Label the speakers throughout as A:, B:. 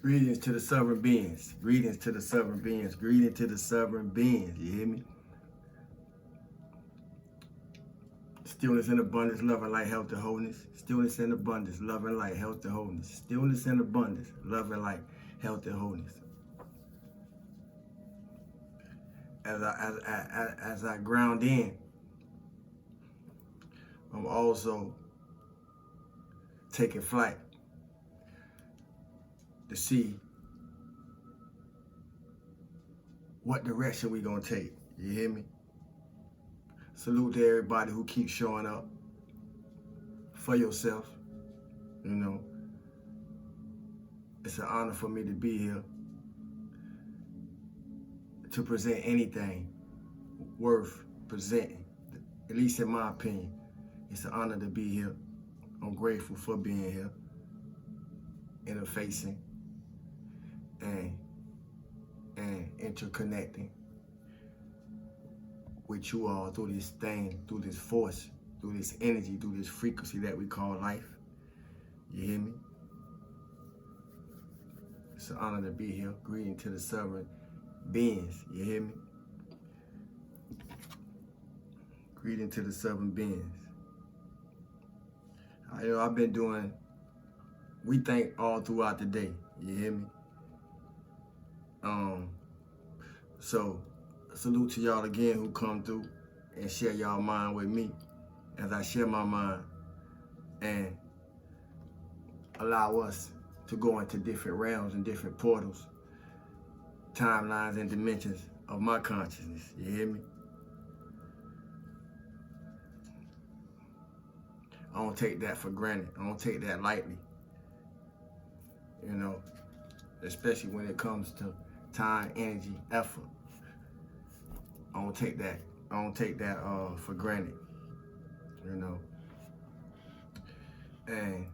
A: Greetings to the sovereign beings. Greetings to the sovereign beings. Greetings to the sovereign beings. You hear me? Stillness and abundance, love and light, health and wholeness. Stillness and abundance, love and light, health and wholeness. Stillness and abundance, love and light, health and wholeness. As I ground in, I'm also taking flight to see what direction we gonna take. You hear me? Salute to everybody who keeps showing up for yourself. You know, it's an honor for me to be here to present anything worth presenting, at least in my opinion. It's an honor to be here. I'm grateful for being here, interfacing and interconnecting with you all through this thing, through this force, through this energy, through this frequency that we call life. You hear me? It's an honor to be here. Greeting to the sovereign beings. You hear me? Greeting to the sovereign beings. You know, I've been doing we think all throughout the day. You hear me? So salute to y'all again who come through and share y'all mind with me as I share my mind and allow us to go into different realms and different portals, timelines and dimensions of my consciousness. You hear me? I don't take that for granted. I don't take that lightly. You know, especially when it comes to time, energy, effort. I don't take that for granted. You know. And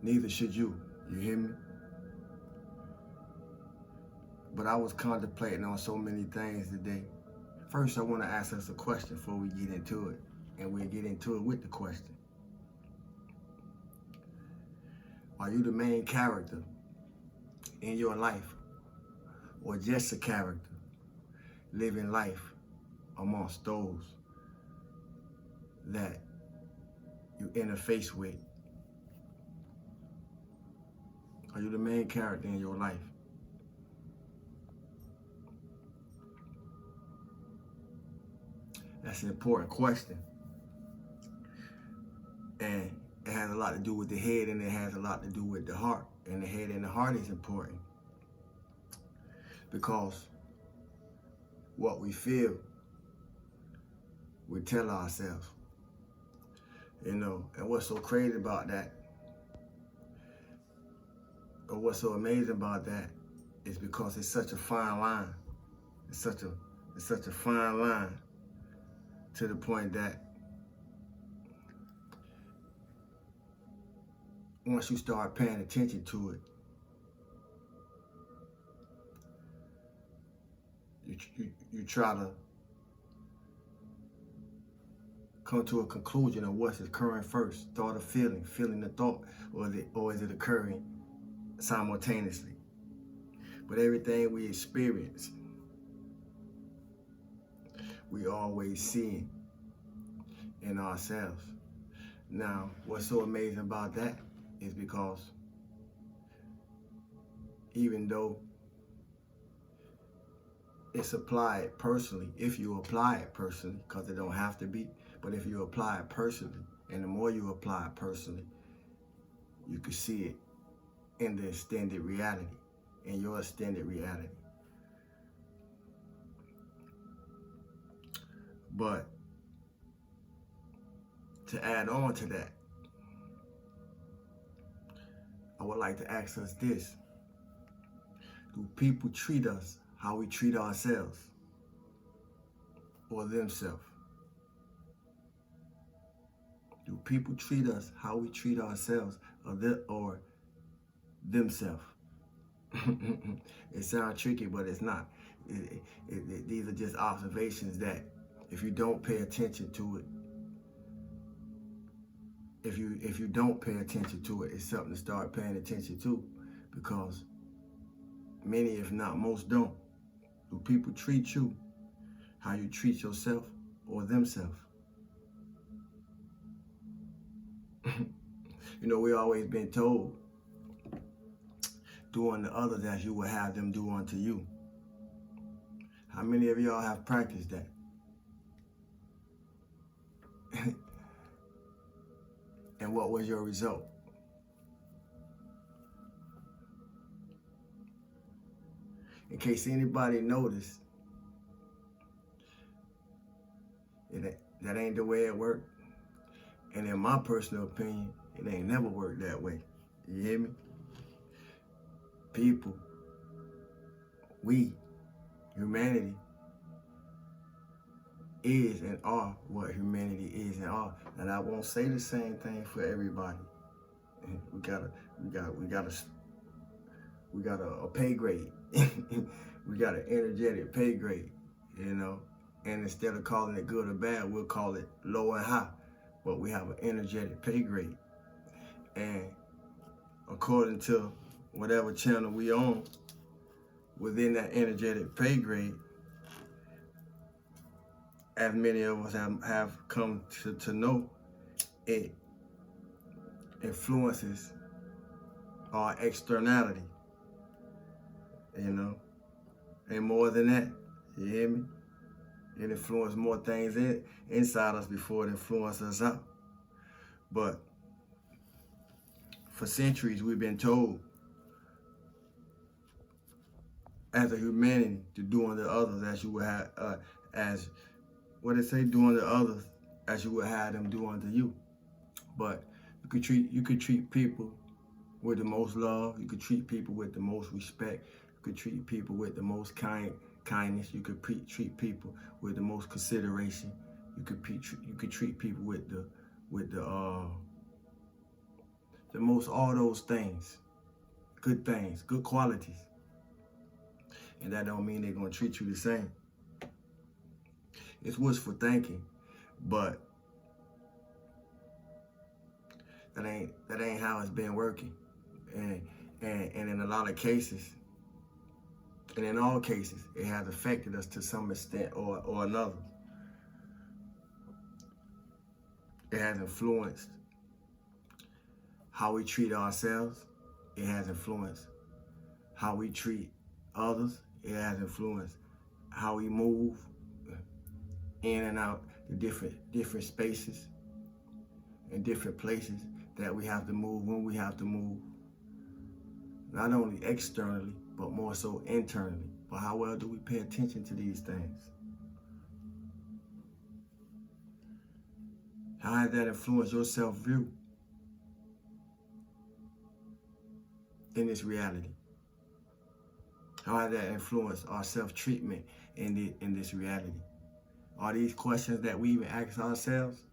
A: neither should you. You hear me? But I was contemplating on so many things today. First, I want to ask us a question before we get into it. And we'll get into it with the question. Are you the main character in your life? Or just a character living life amongst those that you interface with? Are you the main character in your life? That's an important question. And it has a lot to do with the head and it has a lot to do with the heart. And the head and the heart is important. Because what we feel, we tell ourselves. You know, and what's so crazy about that, or what's so amazing about that, is because it's such a fine line. It's such a fine line to the point that once you start paying attention to it, you try to come to a conclusion of what's occurring first, thought or feeling the thought, or is it occurring simultaneously? But everything we experience, we always see in ourselves. Now, what's so amazing about that is because even though it's applied personally, if you apply it personally, because it don't have to be, but if you apply it personally, and the more you apply it personally, you can see it in the extended reality, in your extended reality. But to add on to that, I would like to ask us this. Do people treat us how we treat ourselves or themselves? Do people treat us how we treat ourselves or themselves? It sounds tricky, but it's not. These are just observations that if you don't pay attention to it, if you don't pay attention to it, it's something to start paying attention to, because many, if not most, don't. Do people treat you how you treat yourself or themselves? You know, we always been told, do unto others as you would have them do unto you. How many of y'all have practiced that? And what was your result? In case anybody noticed, that ain't the way it worked. And in my personal opinion, it ain't never worked that way. You hear me? People, we, humanity, is and are what humanity is and are. And I won't say the same thing for everybody. We got a pay grade. We got an energetic pay grade, you know. And instead of calling it good or bad, we'll call it low and high. But we have an energetic pay grade. And according to whatever channel we on, within that energetic pay grade, as many of us have come to know, it influences our externality, you know. And more than that, you hear me? It influences more things inside us before it influences us out. But for centuries, we've been told as a humanity to do unto others as you would have, do unto others as you would have them do unto you. But you could treat people with the most love. You could treat people with the most respect. You could treat people with the most kindness. You could treat people with the most consideration. You could treat people with the most, all those things, good qualities. And that don't mean they're gonna treat you the same. It's wishful thinking, but that ain't how it's been working. And in a lot of cases, and in all cases, it has affected us to some extent or another. It has influenced how we treat ourselves. It has influenced how we treat others. It has influenced how we move in and out the different spaces and different places that we have to move when we have to move. Not only externally, but more so internally. But how well do we pay attention to these things? How has that influenced your self-view in this reality? How has that influenced our self-treatment in this reality? Are these questions that we even ask ourselves?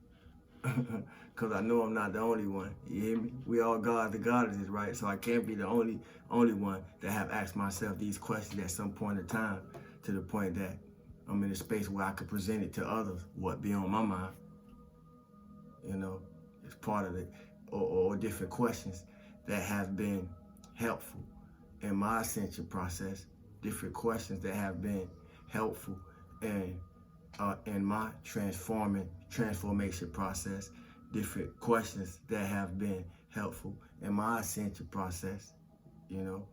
A: Because I know I'm not the only one. You hear me? We all gods and goddesses, right? So I can't be the only one that have asked myself these questions at some point in time, to the point that I'm in a space where I could present it to others, what be on my mind. You know, it's part of it, or different questions that have been helpful in my ascension process, different questions that have been helpful in my transformation process, different questions that have been helpful in my ascension process, you know,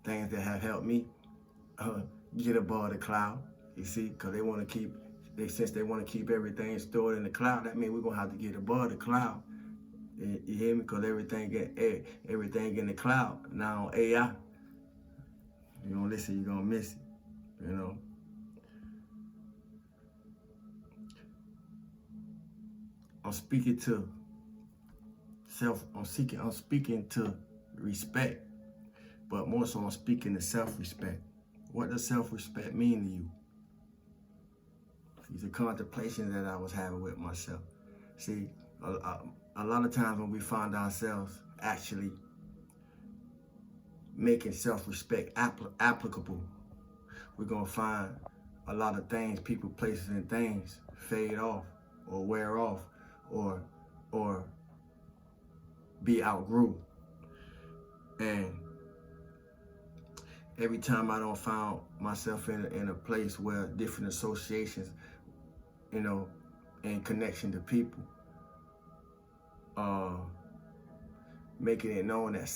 A: things that have helped me get above the cloud, you see, because since they want to keep everything stored in the cloud, that means we're going to have to get above the cloud. You hear me? Because everything in the cloud now on AI. You don't listen, you're going to miss it, you know. I'm speaking to respect, but more so I'm speaking to self-respect. What does self-respect mean to you? These are contemplations that I was having with myself. See, a lot of times when we find ourselves actually making self-respect applicable, we're gonna find a lot of things, people, places, and things fade off or wear off or be outgrew. And every time I don't found myself in a place where different associations, you know, in connection to people, making it known that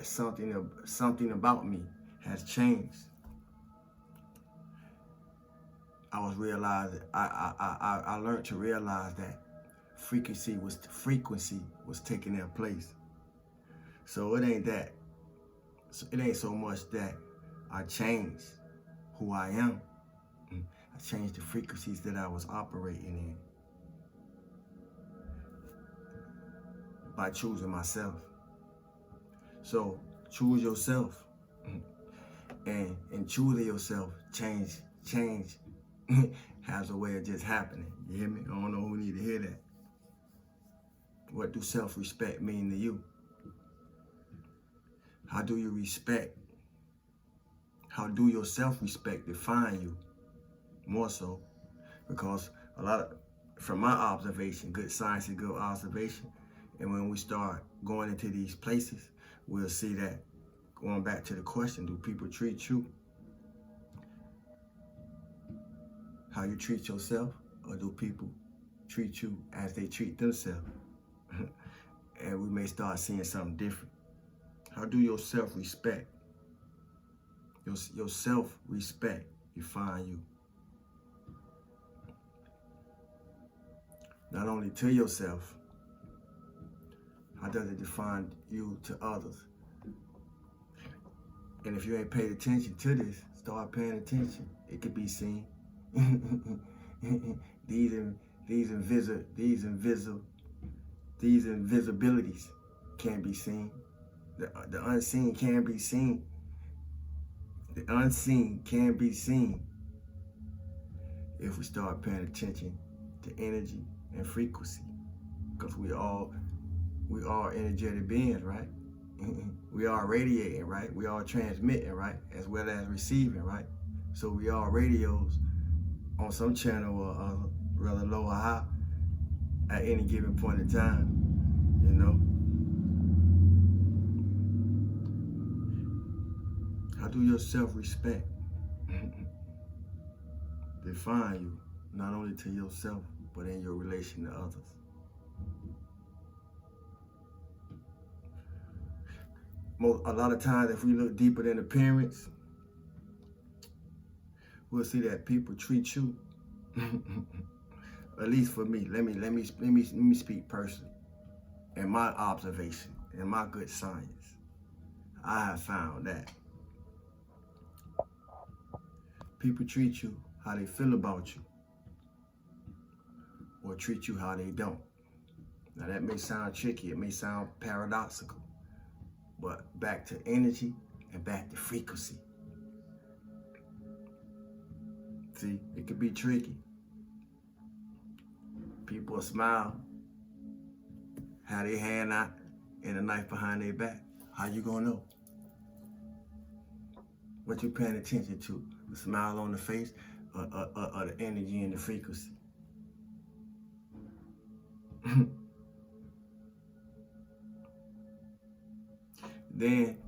A: something about me has changed. I learned to realize that frequency was taking their place. So it ain't so much that I changed who I am. I changed the frequencies that I was operating in by choosing myself. So choose yourself, and in choosing yourself, change has a way of just happening. You hear me? I don't know who need to hear that. What do self-respect mean to you? How do you respect? How do your self-respect define you? More so, because from my observation, good science is good observation, and when we start going into these places, we'll see that, going back to the question, do people treat you how you treat yourself, or do people treat you as they treat themselves? And we may start seeing something different. How do your self-respect, your self-respect define you? Not only to yourself, how does it define you to others? And if you ain't paid attention to this, start paying attention. It could be seen. These invisibilities can be seen. The unseen can be seen. The unseen can be seen if we start paying attention to energy and frequency, because we are energetic beings, right? We are radiating, right? We are transmitting, right? As well as receiving, right? So we are radios on some channel or other, rather low or high, at any given point in time, you know? How do your self-respect define you, not only to yourself, but in your relation to others? A lot of times, if we look deeper than appearance, we'll see that people treat you, at least for me, let me speak personally. In my observation, in my good science, I have found that people treat you how they feel about you, or treat you how they don't. Now that may sound tricky, it may sound paradoxical, but back to energy and back to frequency. See, it could be tricky. People smile, have their hand out, and a knife behind their back. How you gonna know? What you paying attention to? The smile on the face, or the energy and the frequency? Then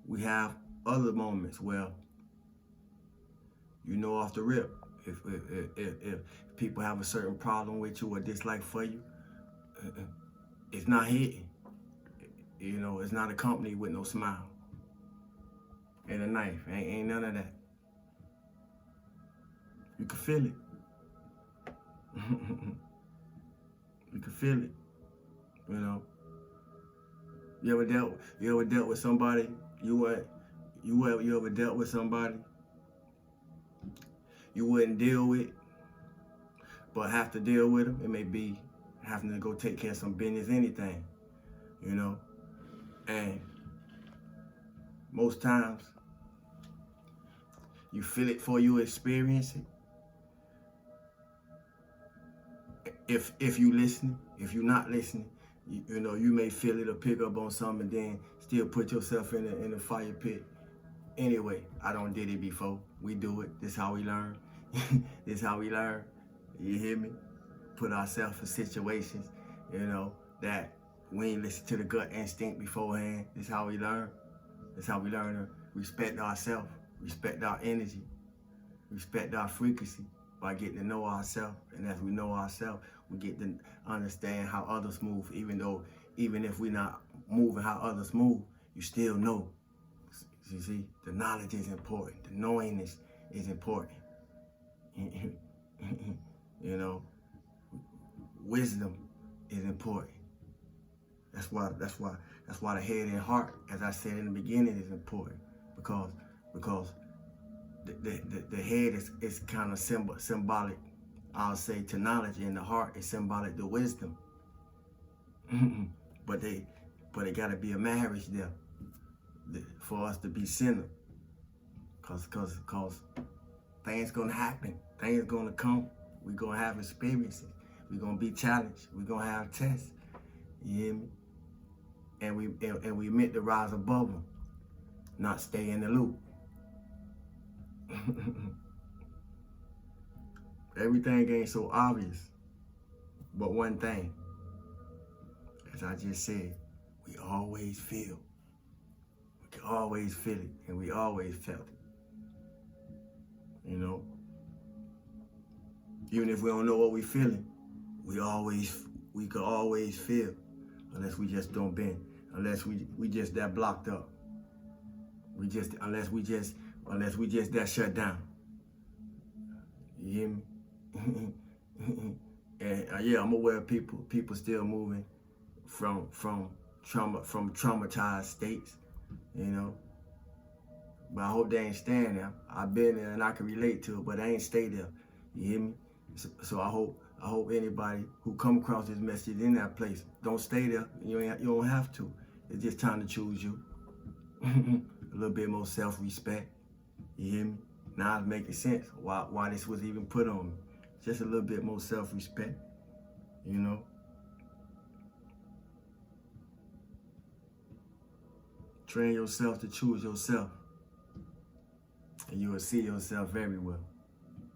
A: we have other moments where you know off the rip, if people have a certain problem with you or dislike for you, it's not hitting. You know, it's not accompanied with no smile and a knife. Ain't none of that. You can feel it. You can feel it. You know. You ever dealt with somebody? You ever dealt with somebody you wouldn't deal with, but have to deal with them? It may be having to go take care of some business, anything, you know. And most times, you feel it before you experience it. If you listening, if you're not listening, you know, you may feel it or pick up on something and then still put yourself in the fire pit. Anyway, I done did it before. We do it. This how we learn. This how we learn. You hear me? Put ourselves in situations, you know, that We ain't listen to the gut instinct beforehand. This is how we learn. This is how we learn to respect ourselves, respect our energy, respect our frequency by getting to know ourselves. And as we know ourselves, we get to understand how others move. Even if we're not moving how others move, you still know. You see, the knowledge is important. The knowingness is important. You know, wisdom is important. That's why the head and heart, as I said in the beginning, is important because the head is kind of symbolic, I'll say, to knowledge, and the heart is symbolic to wisdom. but it gotta be a marriage there for us to be centered. Cause things gonna happen, things gonna come. We're gonna have experiences. We're gonna be challenged. We're gonna have tests. You hear me? And we meant to rise above them, not stay in the loop. Everything ain't so obvious, but one thing, as I just said, we always feel. We can always feel it, and we always felt it. You know, even if we don't know what we're feeling, we could always feel, unless we just don't bend, unless we just that blocked up. Unless we just that shut down. You hear me? And yeah, I'm aware of people still moving from traumatized states, you know. But I hope they ain't staying there. I've been there and I can relate to it, but I ain't stay there. You hear me? So I hope anybody who come across this message in that place, don't stay there. You don't have to. It's just time to choose you. A little bit more self-respect. You hear me? Now it's making sense why this was even put on me. Just a little bit more self-respect, you know? Train yourself to choose yourself, and you will see yourself very well.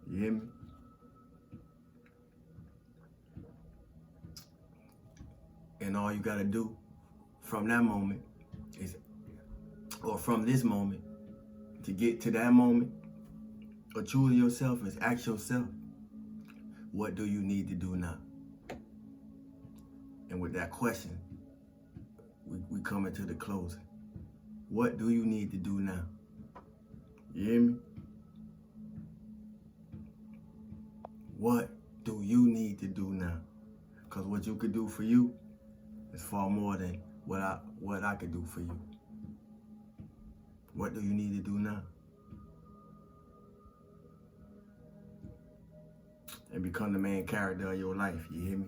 A: You hear me? And all you gotta do from that moment from this moment, to get to that moment, or choose yourself, is ask yourself, what do you need to do now? And with that question, we come into the closing. What do you need to do now? You hear me? What do you need to do now? Because what you could do for you is far more than what I could do for you. What do you need to do now? And become the main character of your life, you hear me?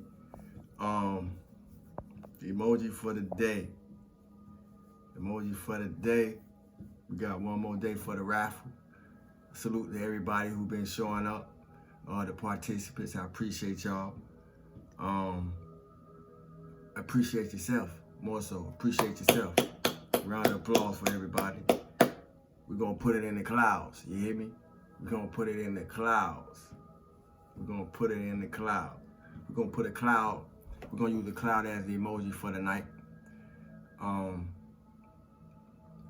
A: The emoji for the day. Emoji for the day. We got one more day for the raffle. Salute to everybody who been showing up. All the participants, I appreciate y'all. Appreciate yourself, more so. Appreciate yourself. Round of applause for everybody. We're gonna put it in the clouds, you hear me? We're gonna put it in the clouds. We're gonna put it in the cloud. We're gonna put a cloud, we're gonna use the cloud as the emoji for the night.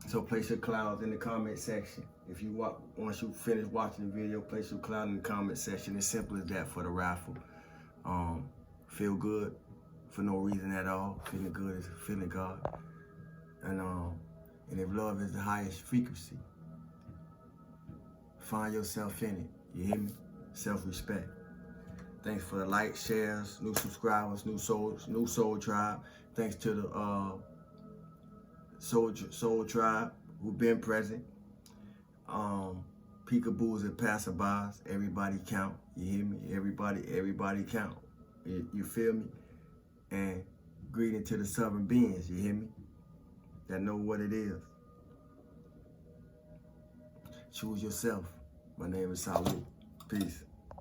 A: So place your clouds in the comment section. If you once you finish watching the video, place your cloud in the comment section. It's simple as that for the raffle. Feel good for no reason at all. Feeling good is feeling God. And if love is the highest frequency, find yourself in it. You hear me? Self-respect. Thanks for the likes, shares, new subscribers, new soul tribe. Thanks to the soul tribe who been present. Peekaboos and passerbys. Everybody count. You hear me? Everybody count. You feel me? And greeting to the southern beings. You hear me? That know what it is. Choose yourself. My name is Salu. Peace.